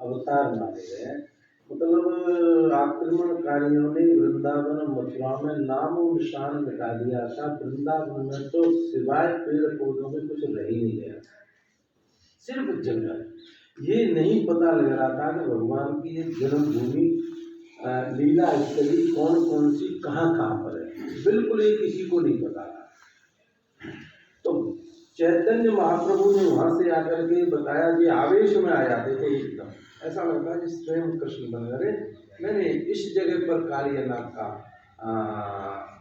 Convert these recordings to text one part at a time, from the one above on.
अवतार माने गए। मतलब आक्रमणकारियों ने वृंदावन मथुरा में नामो निशान मिटा दिया था। वृंदावन में तो सिवाय पेड़ पौधों में कुछ रह ही नहीं गया, सिर्फ जंगल। ये नहीं पता लग रहा था कि भगवान की ये जन्मभूमि लीला स्थली कौन कौन सी कहाँ कहाँ पर है, बिल्कुल ये किसी को नहीं पता था। तो चैतन्य महाप्रभु ने वहां से आकर के बताया कि आवेश में आ जाते थे एकदम, ऐसा लगता है कि स्वयं कृष्ण बन गए। मैंने इस जगह पर कालियानाथ का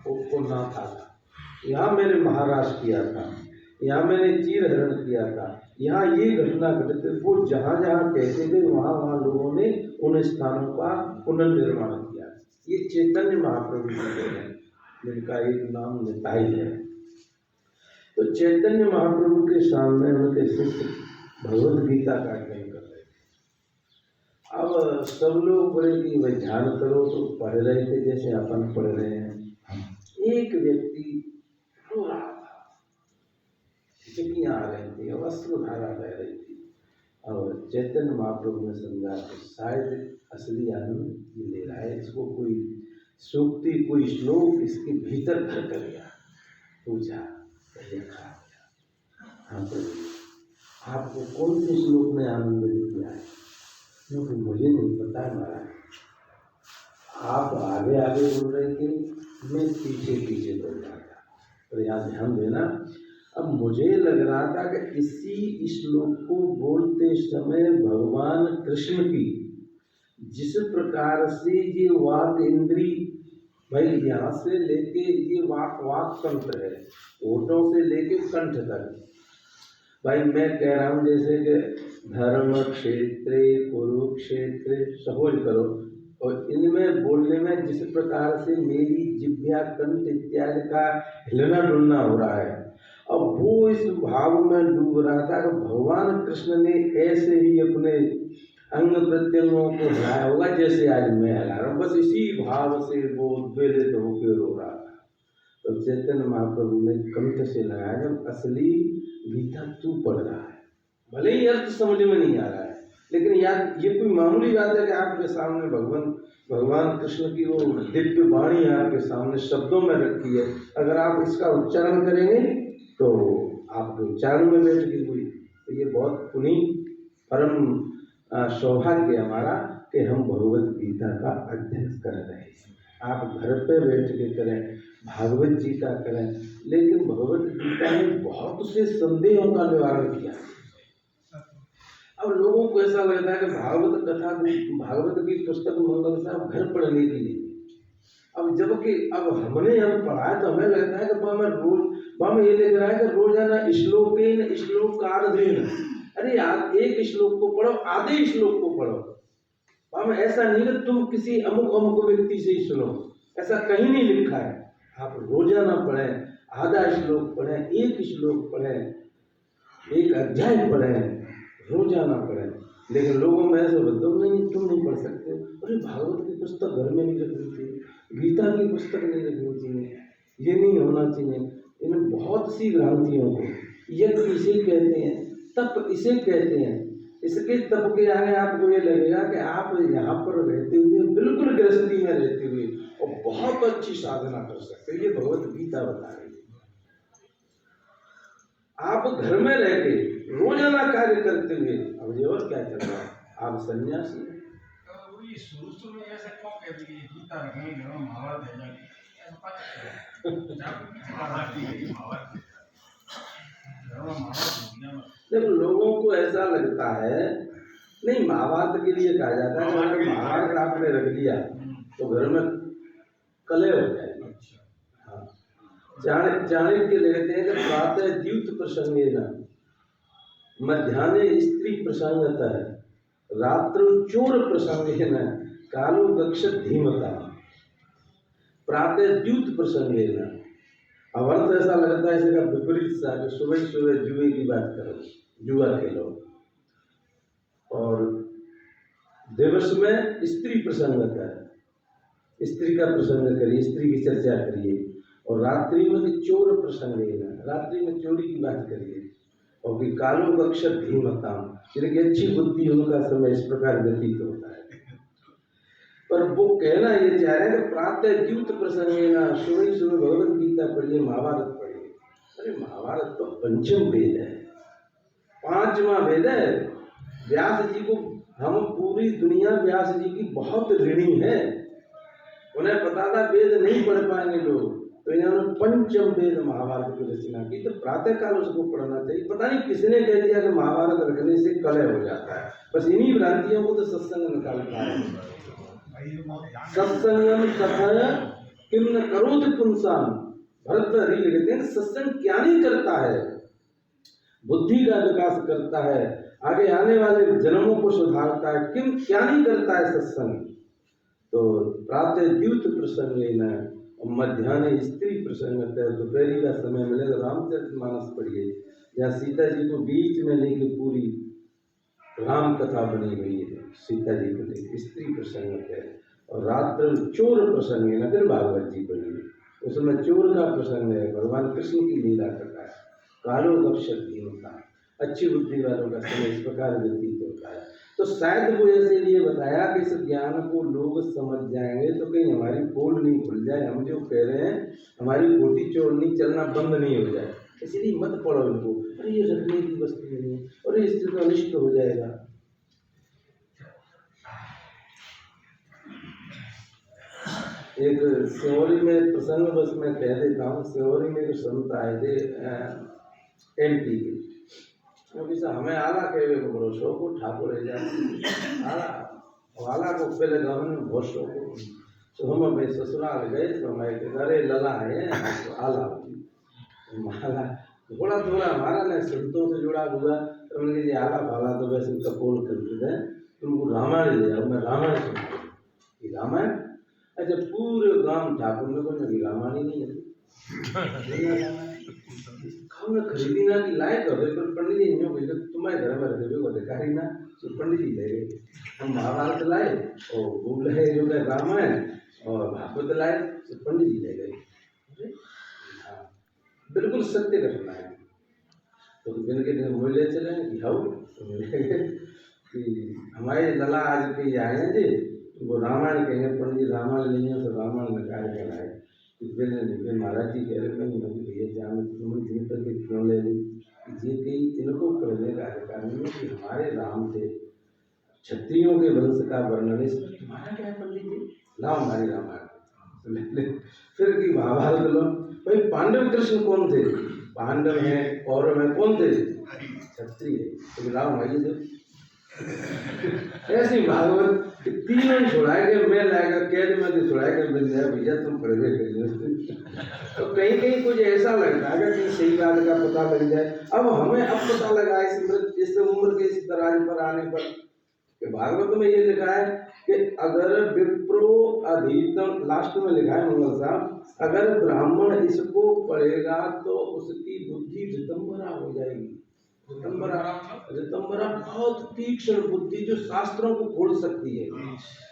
को नाथा था, यहाँ मैंने महाराज किया था, यहाँ मैंने चीर हरण किया था, यहाँ ये घटना घटित। वो जहाँ जहाँ कहते थे वहाँ वहाँ लोगों ने उन स्थानों का पुनर्निर्माण किया। ये चैतन्य महाप्रभु हैं, जिनका एक नाम निताई है। तो चैतन्य महाप्रभु के सामने उनके शिष्य भगवद गीता का अध्ययन कर रहे थे। अब सब लोग बोले कि भाई ध्यान करो, तो पढ़ रहे थे जैसे अपन पढ़ रहे हैं। एक व्यक्ति रो रहा था, चिकियां आ रही थी और अश्रुधारा बह रही थी। और चैतन्य महाप्रभु ने समझा कि शायद असली आनंद ये ले रहा है, इसको कोई सूक्ति कोई श्लोक इसके भीतर भर कर गया। पूछा, खा गया। हाँ प्रभु, आपको कौन से श्लोक ने आनंदित किया है? क्योंकि मुझे नहीं पता है महाराज, आप आगे आगे बोल रहे थे, मैं पीछे पीछे बोल रहा था। तो यहाँ ध्यान देना, अब मुझे लग रहा था कि इसी श्लोक को बोलते समय भगवान कृष्ण की जिस प्रकार से ये वाक इंद्री, भाई यहाँ से लेके ये वाक तंत्र है, ओठों से लेके कंठ तक। भाई मैं कह रहा हूँ जैसे कि धर्म क्षेत्रे कुरुक्षेत्र, सहोज करो, और इनमें बोलने में जिस प्रकार से मेरी जिह्वा कंठ इत्यादि का हिलना डुलना हो रहा है, अब वो इस भाव में डूब रहा था कि भगवान कृष्ण ने ऐसे ही अपने अंग प्रत्यंगों को हिलाया होगा जैसे आज मैं हिला रहा हूँ, बस इसी भाव से वो उद्वेलित होकर रो रहा था। तो चैतन्य महाप्रभु ने कंठ से लगाया, जब असली गीता तू पढ़ रहा है, भले ही अर्थ समझ में नहीं आ रहा है, लेकिन यार ये कोई मामूली बात है कि आपके सामने भगवान कृष्ण की वो दिव्य वाणी आपके सामने शब्दों में रखी है, अगर आप इसका उच्चारण करेंगे तो आपके उच्चारण में बैठ गई हुई। तो ये बहुत पुनीत परम सौभाग्य हमारा कि हम भगवत गीता का अध्ययन कर रहे हैं। आप घर पे बैठ के करें, भागवत गीता करें, लेकिन भगवत गीता ने बहुत से संदेहों का निवारण किया। अब लोगों को ऐसा लगता है कि भागवत कथा, भागवत की पुस्तक मंगल साहब घर पढ़ने के लिए, अब जबकि अब हमने पढ़ा है तो हमें लगता है कि मैं ये लिख रहा है कि रोजाना श्लोकेन श्लोकार्धेन। अरे आप एक श्लोक को पढ़ो, आधे श्लोक को पढ़ो। ऐसा नहीं कि तुम किसी अमुक व्यक्ति से ही सुनो, ऐसा कहीं नहीं लिखा है। आप रोजाना पढ़ें, आधा श्लोक पढ़ें, एक श्लोक पढ़ें, एक अध्याय पढ़ें, रोजाना पढ़ें। लेकिन लोगों में ऐसे बोलते नहीं, तुम नहीं पढ़ सकते। अरे भागवत की पुस्तक घर में नहीं रखनी चाहिए, गीता की पुस्तक नहीं रखनी चाहिए, ये नहीं होना चाहिए। इन्हें बहुत सी भ्रांतियों को, यज्ञ इसे कहते हैं, तप इसे कहते हैं। इसके तप के आगे आपको ये लगेगा कि आप यहाँ पर रहते हुए, बिल्कुल गृहस्थी में रहते हुए और बहुत अच्छी साधना कर सकते हैं। ये भगवत गीता बता रही है। आप घर में रह के रोजाना कार्य करते हुए, अब ये और क्या चल रहा है, आप सन्यासी हैं। शुरू में ऐसा क्यों कहते हैं गीता रखने घर में महाभारत है जाके देखो लोगों को ऐसा लगता है, नहीं महाभारत के लिए कहा जाता है अगर महाभारत आपने रख दिया तो घर में कलह हो जाएगी। हाँ, चाणक्य लिखते हैं कि प्रातः द्यूत प्रसंगेन मध्याह्ने स्त्री प्रसंगतः रात्रौ चोर प्रसंगेन कालो गच्छत धीमता। प्रातः द्यूत प्रसंगेन, अब अर्थ ऐसा लगता है इसका विपरीत सा कि सुबह सुबह जुए की बात करो, जुआ खेलो, और दिवस में स्त्री प्रसंगत है, स्त्री का प्रसंग करिए, स्त्री की चर्चा करिए, और रात्रि में चोर प्रसंग है, रात्रि में चोरी की बात करिए। और कि कालो अक्षर धीमताम, जिनकी अच्छी बुद्धि उनका समय इस प्रकार व्यतीत होता है। पर वो कहना ये चाह रहे हैं कि प्रातः द्यूत प्रसंगेना, सुबह सुबह भगवत गीता पढ़िए, महाभारत पढ़िए। अरे महाभारत तो पंचम वेद है, पांचवा वेद है। व्यास जी को हम पूरी दुनिया व्यास जी की बहुत ऋणी है, उन्हें पता था वेद नहीं पढ़ पाएंगे लोग, तो इन्होंने पंचम वेद महाभारत की रचना की। तो प्रातः काल उसको पढ़ना चाहिए। पता नहीं किसने कह दिया कि महाभारत रखने से कलह हो जाता है। बस इन्हीं भ्रांतियों को तो सत्संग निकालता है। सत्संगम कथय किम न करोति पुंसाम, भरतरी लिखते हैं सत्संग क्या नहीं करता है, बुद्धि का विकास करता है, आगे आने वाले जन्मों को सुधारता है। किम क्या नहीं करता है सत्संग। तो प्रातः द्यूत प्रसंगे न, मध्याह्न स्त्री प्रसंग, दोपहरी का समय मिले तो रामचरितमानस पढ़िए, या सीता जी को बीच में लेके पूरी राम कथा बनी हुई है, सीता जी को लेकर स्त्री प्रसंग है। और रात्र चोर प्रसंग है ना, फिर भागवत जी पढ़िए, उसमें चोर का प्रसंग है, भगवान कृष्ण की लीला कथा है। कालो अक्षर धीमता, अच्छी बुद्धि वालों का समय इस प्रकार व्यतीत होता है। तो शायद वो ऐसे लिए बताया कि इस ज्ञान को लोग समझ जाएंगे तो कहीं हमारी पोल नहीं खुल जाए, हम जो कह रहे हैं हमारी गोटी चोर नहीं चलना बंद नहीं हो जाए, इसलिए मत पढ़ो इनको। अरे ये रखने की वस्तु नहीं है, और इससे तो अनिष्ट हो जाएगा। एक सिहोरी में प्रसंग बस मैं कह देता हूँ, सिहोरी में जो संत आए थे MP के, क्योंकि हमें आला के बड़ो शौक को ठाकुर रह जाए आला, और आला को पहले गाँव में बहुत शौक हो। तो हम अपने ससुराल गए तो हमारे घरे लला है तो आला माला थोड़ा थोड़ा हमारा ना संतों से जुड़ा हुआ, तो हमने कहा आला भाला तो वैसे कपोल कर देते हैं, तुमको रामायण ले आओ, मैं रामायण सुनाऊँ। रामायण अच्छा, पूरे गांव ठाकुर में कोई रामायण ही नहीं है, खाना खरीदी ना कि लाए तो पर पंडित जी न्यों कही तुम्हारे घर में रखे को दिखाई ना, तो पंडित जी ले गए, हम महाभारत लाए और वो लहे जो है रामायण, और भागवत लाए तो पंडित जी ले गए। बिल्कुल सत्य घटना है। तो दिन के दिन बोले चले कि हाउ कि हमारे लला आज के आए हैं जी, वो रामायण कहेंगे, पंडित जी रामायण नहीं है तो रामायण निकाल कर आए। फिर महाराज जी कह रहे हैं भैया जान तुम दिन तक क्यों ले ली, ये कहीं इनको पढ़ने का अधिकार नहीं है कि हमारे राम थे, क्षत्रियों के वंश का वर्णन, इस तुम्हारा क्या है पंडित जी, लाओ हमारी रामायण। फिर की महाभारत लो, भाई पांडव कृष्ण कौन थे, पांडव हैं कौरव हैं, कौन थे क्षत्रिय, तो लाओ हमारी दो। ऐसी भागवत तीनों छुड़ाएंगे, मैं लाएगा कैद में छुड़ाएगा मिल जाए भैया तुम पढ़वे करिए। तो कहीं कहीं कुछ ऐसा लगता है कि सही बात का पता लग जाए। अब हमें अब पता लगा इस उम्र के इस दराज पर आने पर कि भागवत में ये लिखा है कि अगर विप्रो अधीतम, लास्ट में लिखा है मंगल साहब, अगर ब्राह्मण इसको पढ़ेगा तो उसकी बुद्धि रितंबरा हो जाएगी। रितंबरा बहुत तीक्ष्ण बुद्धि जो शास्त्रों को खोल सकती है।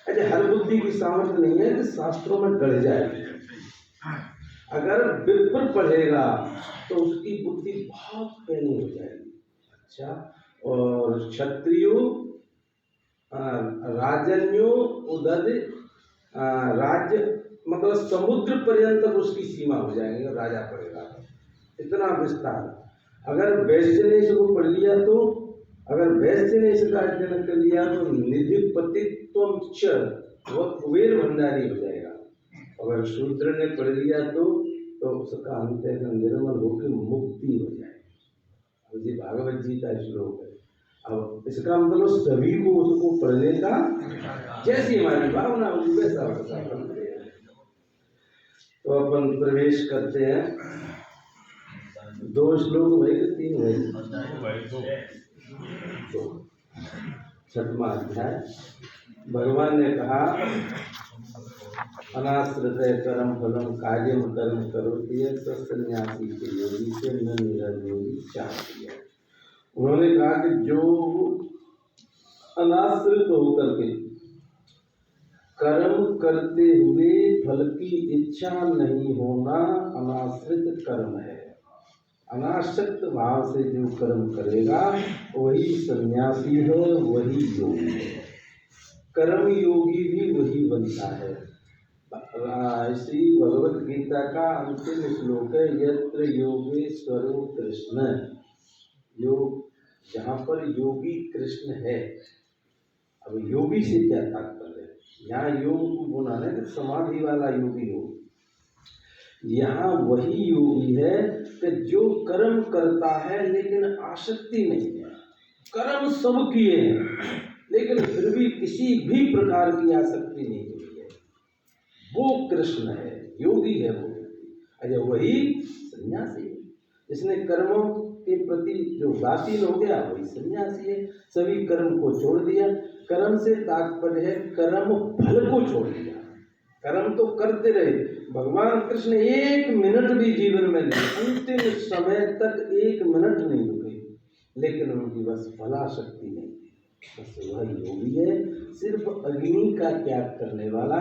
अच्छा, हर बुद्धि की सामर्थ्य नहीं है कि शास्त्रों में गड़ जाए। अगर विप्र पढ़ेगा तो उसकी बुद्धि बहुत पैनी हो जाएगी। अच्छा, और क्षत्रियो राजन्यो उदद राज्य मतलब समुद्र पर्यंत उसकी सीमा हो जाएगी राजा पड़ेगा, इतना विस्तार। अगर वैश्य ने इसको पढ़ लिया तो, अगर वैश्य ने इसका अध्ययन कर लिया तो निधिपतित्व वह कुबेर भंडारी हो जाएगा। अगर शूद्र ने पढ़ लिया तो उसका अंतःकरण निर्मल होकर मुक्ति हो जाएगी। ये भागवत जी का श्लोक है। अब इसका मतलब सभी को उसको पढ़ने का, जैसी हमारी भावना होगी वैसा वैसा अपन करें। तो अपन प्रवेश करते हैं। 2 श्लोक हुए कि 3 हुए? 2। 6वां अध्याय। भगवान ने कहा अनाश्रित कर्म फलम कार्यम कर्म करोति सन्यासी के योगी से न निरयोगी चाहिए। उन्होंने कहा कि जो अनाश्रित होकर के कर्म करते हुए फल की इच्छा नहीं होना अनाश्रित कर्म है। अनासक्त भाव से जो कर्म करेगा वही सन्यासी है, वही योगी है। कर्म योगी भी वही बनता है। श्री भगवत गीता का अंतिम श्लोक है, यत्र योगेश्वरो कृष्ण। योग, जहाँ पर योगी कृष्ण है। अब योगी से क्या तात्पर्य है? यहाँ योग को बोला है समाधि वाला योगी हो। यहाँ वही योगी है कि जो कर्म करता है लेकिन आसक्ति नहीं है। कर्म सब किए हैं लेकिन फिर भी किसी भी प्रकार की आसक्ति नहीं हुई है, वो कृष्ण है, योगी है वो। अरे वही सन्यासी है, जिसने कर्मों के प्रति जो उदासीन हो गया वही सन्यासी है। सभी कर्म को छोड़ दिया। कर्म से तात्पर्य है कर्म फल को छोड़ दिया। कर्म तो करते रहे। भगवान कृष्ण एक मिनट भी जीवन में नहीं, अंतिम समय तक एक मिनट नहीं रुके, लेकिन उनकी बस फलाशक्ति नहीं थी। बस वह योगी है। सिर्फ अग्नि का त्याग करने वाला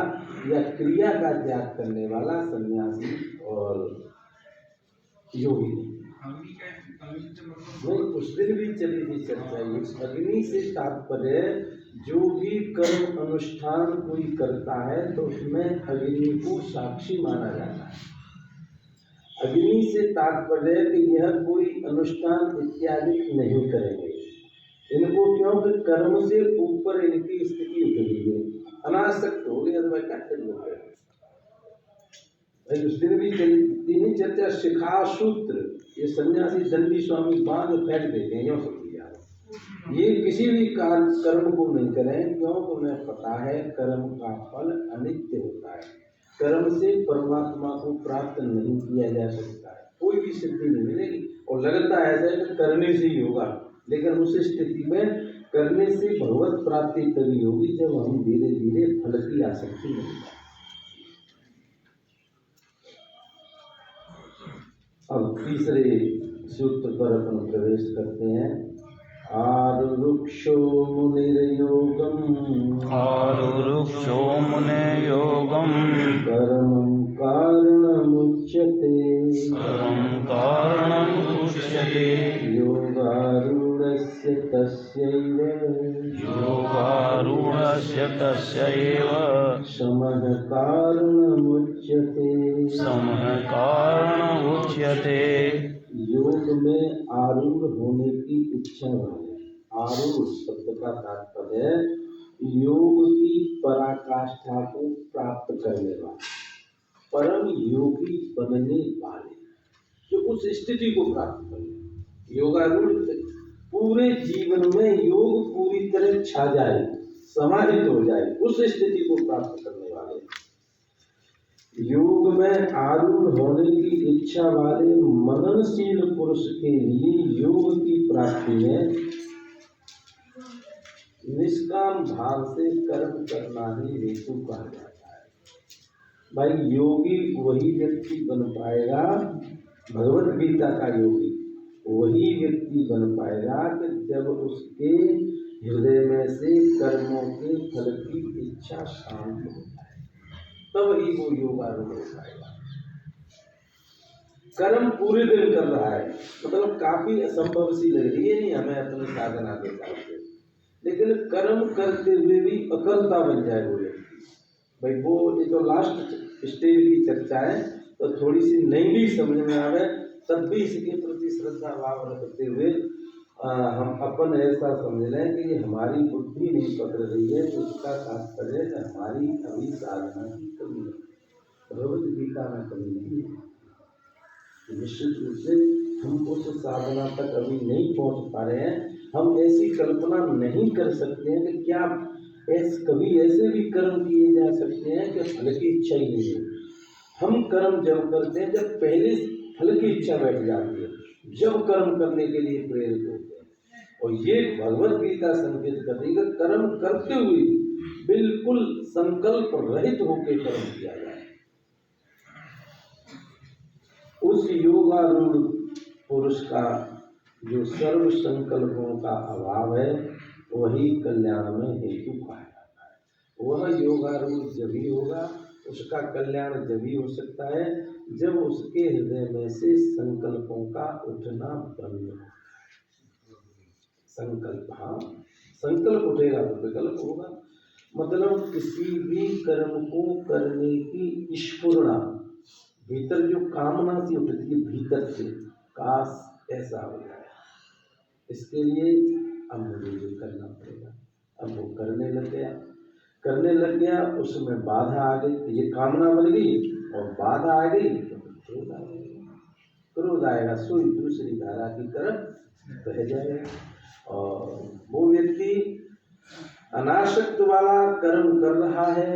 या क्रिया का त्याग करने वाला सन्यासी और योगी नहीं। उस दिन भी चली थी चर्चा। अग्नि से तात्पर्य जो भी कर्म अनुष्ठान कोई करता है तो उसमें अग्नि को साक्षी माना जाता है। अग्नि से तात्पर्य कि यह कोई अनुष्ठान इत्यादि नहीं करेंगे। इनको क्योंकि कर्म से ऊपर इनकी स्थिति उठ गई है, अनासक्त हो गए, अथवा क्या करेंगे। उस दिन भी चली चर्चा। शिखा सूत्र, ये सन्यासी दंडी स्वामी बांध फेंक देते हैं, यो सब ये किसी भी कर्म को नहीं करें, क्योंकि उन्हें पता है कर्म का फल अनित्य होता है। कर्म से परमात्मा को प्राप्त नहीं किया जा सकता है, कोई भी सिद्धि नहीं मिलेगी। और लगता है ऐसा है कि करने से ही होगा, लेकिन उस स्थिति में करने से भगवत प्राप्ति तभी होगी जब हम धीरे धीरे फल की आसक्ति नहीं करें। अब तीसरे सूत्र पर अपन प्रवेश करते हैं। आरुरुक्षो मुनिर्योगम, आरुरुक्षो मुनिर्योगम, कर्मं कारणमुच्यते, कर्मं कारणमुच्यते, योगारूढस्य तस्यैव, योगारूढस्य तस्यैव, समः कारणमुच्यते, समः कारणमुच्यते। योग में आरूढ़ होने की इच्छा वाले। आरूढ़ शब्द का तात्पर्य योग की पराकाष्ठा को प्राप्त करने वाले, परम योगी बनने वाले, जो उस स्थिति को प्राप्त करने। योगारूढ़ पूरे जीवन में योग पूरी तरह छा जाए, समाहित हो जाए, उस स्थिति को प्राप्त करने वाले। योग में आरूढ़ होने की इच्छा वाले मननशील पुरुष के लिए योग की प्राप्ति में निष्काम भाव से कर्म करना ही हेतु कहा जाता है। भाई योगी वही व्यक्ति बन पाएगा, भगवत गीता का योगी वही व्यक्ति बन पाएगा कि जब उसके हृदय में से कर्मों के फल की इच्छा शांत हो जाए, तब ही वो योगारूढ़ हो पाएगा। कर्म पूरे दिन कर रहा है, मतलब काफी असंभव सी लग रही है नहीं हमें अपनी साधना के हिसाब से, लेकिन कर्म करते हुए भी अकलता बन जाए वो व्यक्ति। भाई वो ये तो लास्ट स्टेज की चर्चा है, तो थोड़ी सी नहीं भी समझ में आवे तब भी इसके प्रति श्रद्धा भाव रखते हुए हम अपन ऐसा समझ लें कि ये हमारी बुद्धि नहीं पकड़ रही है, तो इसका तात्पर्य है हमारी अभी साधना की कमी है। भगवत गीता में कमी नहीं है। निश्चित रूप से हम उस साधना तक अभी नहीं पहुंच पा रहे हैं। हम ऐसी कल्पना नहीं कर सकते हैं कि क्या कभी ऐसे भी कर्म किए जा सकते हैं कि फल की इच्छा ही नहीं है। हम कर्म जब करते हैं जब पहले फल की इच्छा बैठ जाती है, जब कर्म करने के लिए प्रेरित होते हैं। और ये भगवत गीता संकेत करती है कि कर्म करते हुए बिल्कुल संकल्प रहित होकर कर्म किया जाए। उस योगारूढ़ पुरुष का जो सर्व संकल्पों का अभाव है वही कल्याण में हेतु कहा जाता है। वह योगारूढ़ जब ही होगा उसका कल्याण जब ही हो सकता है जब उसके हृदय में से संकल्पों का उठना बंद हो। संकल्प, हाँ, संकल्प उठेगा तो विकल्प होगा। मतलब किसी भी कर्म को करने की स्फुरणा, भीतर जो कामना सी उठती है भीतर से, काश ऐसा हो जाए, इसके लिए अब मुझे ये करना पड़ेगा। अब वो करने लग गया, उसमें बाधा आ गई, ये कामना बन गई और बाधा आ गई तो क्रोध आ गया। क्रोध आएगा सोई दूसरी धारा की तरफ बह जाएगा। और वो व्यक्ति अनासक्त वाला कर्म कर रहा है,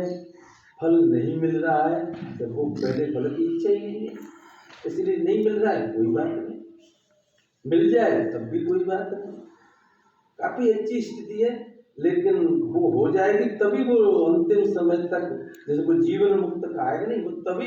फल नहीं मिल रहा है, तो वो पहले फल की इच्छा ही नहीं है, इसलिए नहीं मिल रहा है, कोई बात नहीं, मिल जाए तब भी कोई बात नहीं, काफी अच्छी स्थिति है। लेकिन वो हो जाएगी तभी वो अंतिम समय तक, जैसे कोई जीवन मुक्त का आएगा नहीं, वो तभी